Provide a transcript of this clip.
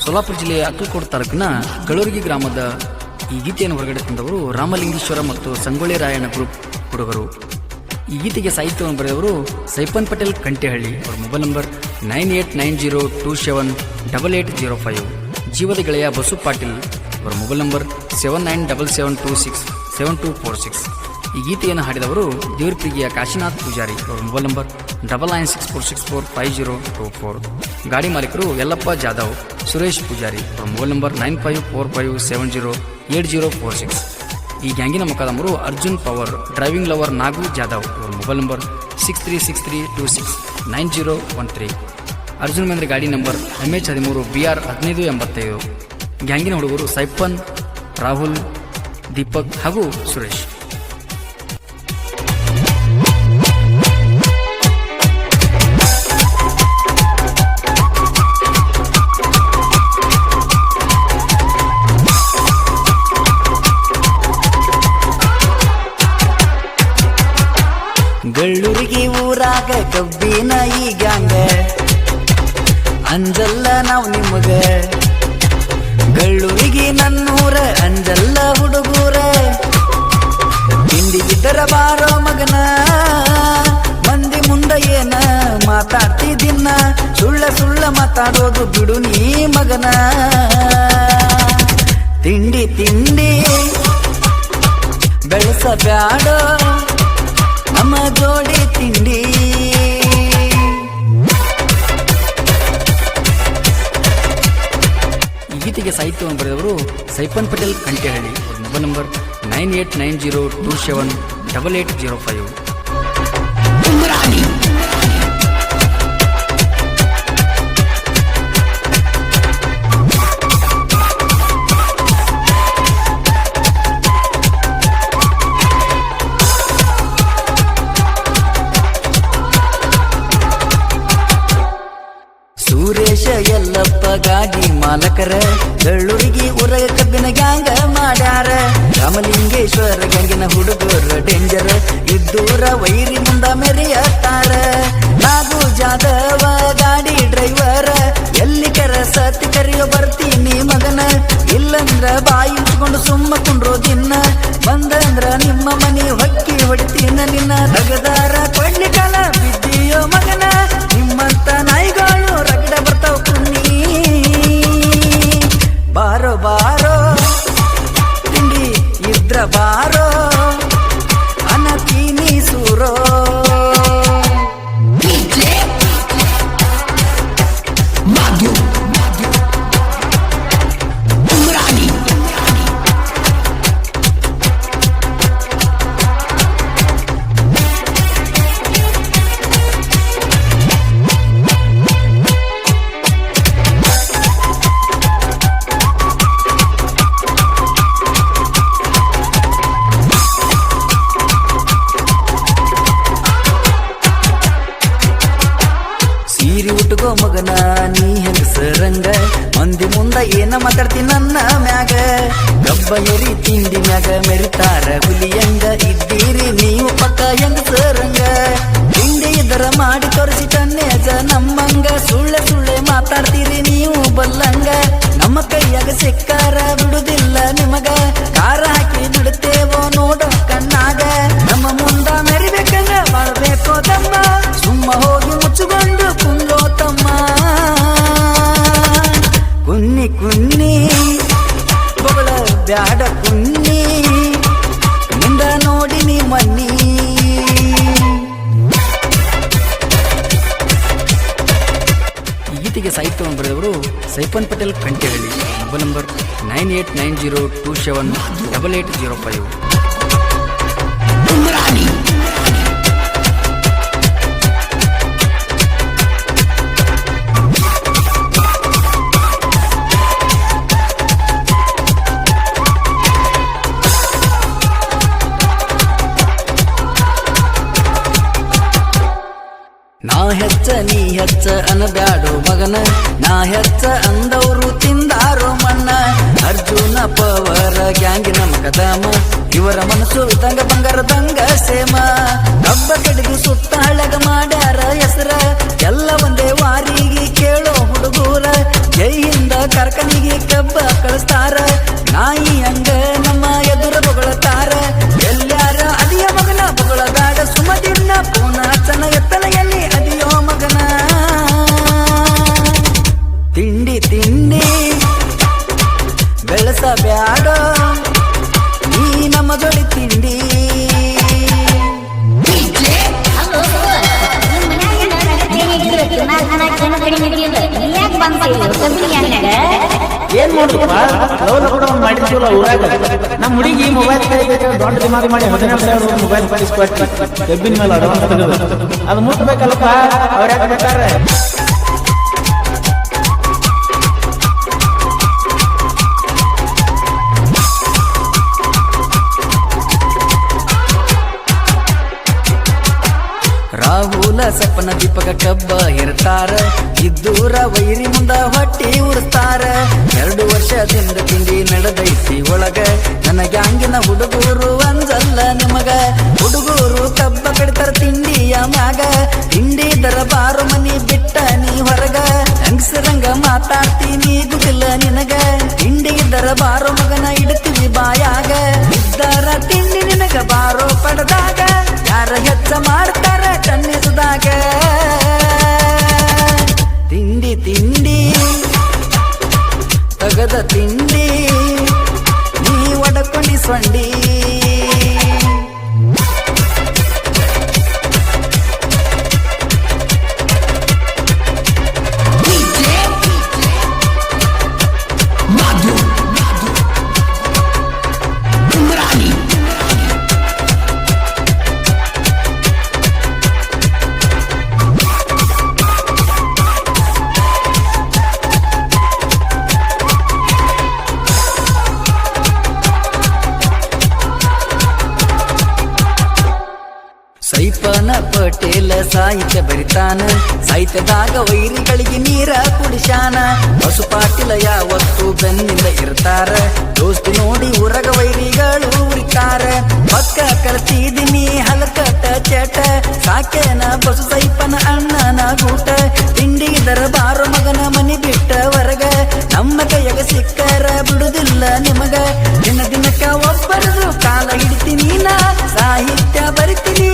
ಸೋಲಾಪುರ ಜಿಲ್ಲೆಯ ಅಕ್ಕಲಕೋಟೆ ತಾಲೂಕಿನ ಗಳೂರ್ಗಿ ಗ್ರಾಮದ ಈ ಗೀತೆಯನ್ನು ಹೊರಗಡೆ ತಂದವರು ರಾಮಲಿಂಗೇಶ್ವರ ಮತ್ತು ಸಂಗೊಳ್ಳಿ ರಾಯಣ್ಣ ಗ್ರೂಪ್ ಹುಡುಗರು. ಈ ಗೀತೆಗೆ ಸಾಹಿತ್ಯವನ್ನು ಬರೆದವರು ಸೈಪನ್ ಪಟೇಲ್ ಕಂಟೆಹಳ್ಳಿ. ಅವರ ಮೊಬೈಲ್ ನಂಬರ್ 9890278805. ಜೀವದ ಗೆಳೆಯ ಬಸು ಪಾಟೀಲ್. ಅವರ ಮೊಬೈಲ್ ನಂಬರ್ 7977267246. ಈ ಗೀತೆಯನ್ನು ಹಾಡಿದವರು ದೇವರಪ್ರಿಗೆಯ ಕಾಶಿನಾಥ್ ಪೂಜಾರಿ. ಅವರ ಮೊಬೈಲ್ ನಂಬರ್ 9964645024. ಗಾಡಿ ಮಾಲೀಕರು ಯಲ್ಲಪ್ಪ ಜಾಧವ್, ಸುರೇಶ್ ಪೂಜಾರಿ. ಅವರ ಮೊಬೈಲ್ ನಂಬರ್ 9545708046. ಈ ಗ್ಯಾಂಗಿನ ಮುಖಾದಮರು ಅರ್ಜುನ್ ಪವರ್, ಡ್ರೈವಿಂಗ್ ಲವರ್ ನಾಗು ಜಾಧವ್. ಅವರ ಮೊಬೈಲ್ ನಂಬರ್ 6363269013. ಅರ್ಜುನ್ ಮೇಂದ್ರ ಗಾಡಿ ನಂಬರ್ MH13 BR 1585. ಗ್ಯಾಂಗಿನ ಹುಡುಗರು ಸೈಪನ್, ರಾಹುಲ್, ದೀಪಕ್ ಹಾಗೂ ಸುರೇಶ್. ಗಳ್ಳೂರಿಗೆ ಊರಾಗ ಕಬ್ಬಿನ ಈ ಗ್ಯಾಂಗ ಅಂಜಲ್ಲ ನಾವು ನಿಮಗ. ಗಳ್ಳೂರಿಗೆ ನನ್ನೂರ ಅಂಜಲ್ಲ ಹುಡುಗೂರ. ತಿಂಡಿಗಿದ್ದರ ಬಾರೋ ಮಗನ, ಮಂದಿ ಮುಂದ ಏನ ಮಾತಾಡ್ತಿದ್ದಿನ್ನ. ಸುಳ್ಳ ಸುಳ್ಳ ಮಾತಾಡೋದು ಬಿಡು ನೀ ಮಗನ. ತಿಂಡಿ ತಿಂಡಿ ಬೆಳೆಸಬ್ಯಾಡೋ ನಮ್ಮ ಜೋಡಿ ತಿಂಡಿ. ಈ ಗೀತೆಗೆ ಸಾಹಿತ್ಯವನ್ನು ಬರೆದವರು ಸೈಪನ್ ಪಟೇಲ್ ಕಂಟೆಹಳ್ಳಿ. ಅವರ ಮೊಬೈಲ್ ನಂಬರ್ 9890278805. ಸುರೇಶ ಯಲ್ಲಪ್ಪ ಗಾಡಿ ಮಾಲಕರ ಗಳ್ಳೂರಿಗೆ ಊರಗ ಕಬ್ಬಿನ ಗ್ಯಾಂಗ ಮಾಡ್ಯಾರ. ರಾಮಲಿಂಗೇಶ್ವರ ಗ್ಯಾಂಗಿನ ಹುಡುಗರ ಡೇಂಜರ್ ಇದ್ದೂರ ವೈರಿ ಮುಂದ ಮೆರೆಯತ್ತಾರ. ನಾಗು ಜಾಧವ ಗಾಡಿ ಡ್ರೈವರ, ಎಲ್ಲಿ ಸತಿ ಕರೆಯೋ ಬರ್ತೀನಿ ಮಗನ. ಇಲ್ಲಂದ್ರ ಬಾಯಿ ಮುಚ್ಕೊಂಡು ಸುಮ್ಮ ಕುಂಡ್ರೋದಿನ್ನ. ಬಂದಂದ್ರ ನಿಮ್ಮ ಮನಿ ಹೊಕ್ಕಿ ಹೊಡಿತೀನ ನಿನ್ನ. ರಗದಾರ ಕೊಳ್ಳಿ ಕಾಲ ಬಿದ್ದೀಯೋ ಮಗನ. ನಿಮ್ಮಂತ ನಾಯಿಗಳು ರಗಡ ಬರ್ತಾವ ಕುನ್ನಿ. ಬಾರೋ ಬಾರೋ ತಿಂಡಿ ಇದ್ರ ಬಾರೋ ಅನತೀನಿ ಸೂರೋ. ಸೀರಿ ಉಟ್ಕೋ ಮಗನ ನೀ ಹೆಂಗಸರಂಗ. ಮಂದಿ ಮುಂದ ಏನ ಮಾತಾಡ್ತಿ ನನ್ನ ಮ್ಯಾಗ. ಗಬ್ಬ ಎರಿ ತಿಂಡಿ ಮ್ಯಾಗ ಮೆರಿತಾರ ಹುಲಿಯಂಗ. ಇದ್ದೀರಿ ನೀವು ಪಕ್ಕ ಹೆಂಗಸರಂಗ. ತಿಂಡಿ ಇದರ ಮಾಡಿ ತೋರಿಸಿ ಕನ್ನೇಜ ನಮ್ಮಂಗ. ಸುಳ್ಳೆ ಸುಳ್ಳೆ ಮಾತಾಡ್ತೀರಿ ನೀವು ಬಲ್ಲಂಗ. ನಮ್ಮ ಕೈಯಾಗ ಸಿಕ್ಕಾರ ಬಿಡುದಿಲ್ಲ ನಿಮಗ. ಕಾರ ಹಾಕಿ ಬಿಡುತ್ತೇವೋ ನೋಡೋ ಕಣ್ಣಾಗ. ನಮ್ಮ ಮುಂದ ಮೆರಿಬೇಕಂಗ ಮಾಡಬೇಕೋ ತಮ್ಮ. ಸುಮ್ಮ ಹೋಗಿ ಮುಚ್ಚುಕೊಂಡು ಕುಂದೋ ತಮ್ಮ. ಕುನ್ನಿ ಕುನ್ನಿ ಬೊಗಳ ಬ್ಯಾಡ ಕುನ್ನಿ. ಮುಂದ ನೋಡಿ ನೀ ಮನ್ನಿ. ಈ ಗೀತೆಗೆ ಸಾಹಿತ್ಯವನ್ನು ಬರೆದವರು ಸೈಪನ್ ಪಟೇಲ್ ಕಂಟೆಹಳ್ಳಿ. Mobile number 9890278805. ನಾ ಹೆಚ್ಚ ನೀ ಹೆಚ್ಚ ಅನಬ್ಯಾಡೋ ಮಗನ. ನಾ ಹೆಚ್ಚ ಅಂದವರು ತಿಂದಾರೋ ಮಣ್ಣ. ಅರ್ಜುನ ಪವರ ಗ್ಯಾಂಗಿನ ಮಕದಮ. ಇವರ ಮನಸ್ಸು ಇದ್ದಂಗ ಬಂಗಾರದಂಗ ಸೇಮ. ಹಬ್ಬ ಕಡಿದು ಸುತ್ತ ಹಳಗ ಮಾಡ್ಯಾರ ಹೆಸರ. ಎಲ್ಲ ಒಂದೇ ವಾರಿಗೆ ಕೇಳೋ ಹುಡುಗೂರ. ಜೈ ಹಿಂದ ಕಾರ್ಖಾನಿಗೆ ಕಬ್ಬ ಕಳಿಸ್ತಾರ ನಾಯಿ ಹಂಗ ನಮ್ಮ ಎದುರ ಬೊಗಳತಾರ ಎಲ್ಲಾರ ಅದಿಯ ಮಗನ ಬೊಗಳದಾಡ ಸುಮದಿನ್ನ ಪೂನ ಚನ ಎತ್ತಲೆಯಲ್ಲಿ ಅದಿಯೋ ಮಗನ ತಿಂಡಿ ತಿಂಡಿ ಬೆಳೆಸಬ್ಯಾಡ ನೀ ನಮ್ಮ ಜೋಡಿ ತಿಂಡಿ ಏನ್ ಮಾಡುದಪ್ಪ ಲವ್ ಮಾಡಿದ್ವಲ್ಲ ಊರಾಗ ನಮ್ಮ ಹುಡುಗಿ ಮೊಬೈಲ್ ದೊಡ್ಡ ದಿಮಾಗ್ ಮಾಡಿ 17,000 ಮೊಬೈಲ್ ಕಳಿಸ್ಕೊಟ್ಟು ಕೆಬ್ಬಿನ ಮೇಲೆ ಅಡ್ವಾನ್ಸ್ ತೆಗೆದು ಅದು ಮುಟ್ಬೇಕಲ್ಲಪ್ಪ ಅವ್ರು ಯಾಕೆ ಬೇಕಾರೆ ರಾಹುಲ ಸಪ್ಪನ ದೀಪಕ ಕಬ್ಬ ಇರ್ತಾರ ಇದ್ದೂರ ವೈರಿ ಮುಂದ ಹೊಟ್ಟಿ ಉರ್ತಾರ 2 ವರ್ಷದಿಂದ ತಿಂಡಿ ನಡೆದೈತಿ ಒಳಗ ನನಗೆ ಹಂಗಿನ ಹುಡುಗರು ಅಂಜಲ್ಲ ನಿಮಗ ಹುಡುಗರು ಕಬ್ಬ ಕಡಿತಾರ ತಿಂಡಿಯ ಮ್ಯಾಗ ತಿಂಡಿ ದರ ಬಾರು ಮನಿ ಬಿಟ್ಟ ನೀ ಹೊರಗ ಹೆಂಗಸರಂಗ ಮಾತಾಡ್ತೀನಿ ಗುದಿಲ್ಲ ನಿನಗ ತಿಂಡಿ ದರ ಬಾರೋ ಮಗನ ಇಡ್ತೀವಿ ಬಾಯಾಗ ಇದ್ದರ ತಿಂಡಿ ನಿನಗ ಬಾರೋ ಪಡೆದಾಗ ಯಾರ ಹೆಚ್ಚ ಮಾಡ್ತಾರ ಕಣ್ಣಿಸಿದಾಗ ತಿಂಡಿ ತಿಂಡಿ ತಗದ ತಿಂಡಿ ನೀ ಒಡಕೊಂಡಿ ಸೊಂಡಿ ಸೈಪನ ಪಟೇಲ ಸಾಹಿತ್ಯ ಬರಿತಾನ ಸಾಹಿತ್ಯದಾಗ ವೈರಿಗಳಿಗೆ ನೀರ ಕುಡಿಶಾನ ಬಸು ಪಾಟೀಲ ಯಾವತ್ತು ಬೆನ್ನಿಂದ ಇರ್ತಾರ ದೋಸ್ತಿ ನೋಡಿ ಊರಗ ವೈರಿಗಳು ಉರಿತಾರ ಪಕ್ಕ ಕಲ್ತಿದ್ದೀನಿ ಹಲಕಟ ಚಟ ಸಾಕೇನ ಬಸು ಸೈಪನ ಅಣ್ಣನ ಗೂಟ ತಿಂಡಿ ದರ ಬಾರೋ ಮಗನ ಮನಿ ಬಿಟ್ಟ ಹೊರಗ ನಮ್ಮ ಕೈಯಾಗ ಸಿಕ್ಕರ ಬಿಡುದಿಲ್ಲ ನಿಮಗ ದಿನ ದಿನಕ್ಕ ಒಬ್ಬರದು ಕಾಲ ಹಿಡಿತೀನಿ ನಾ ಸಾಹಿತ್ಯ ಬರಿತೀನಿ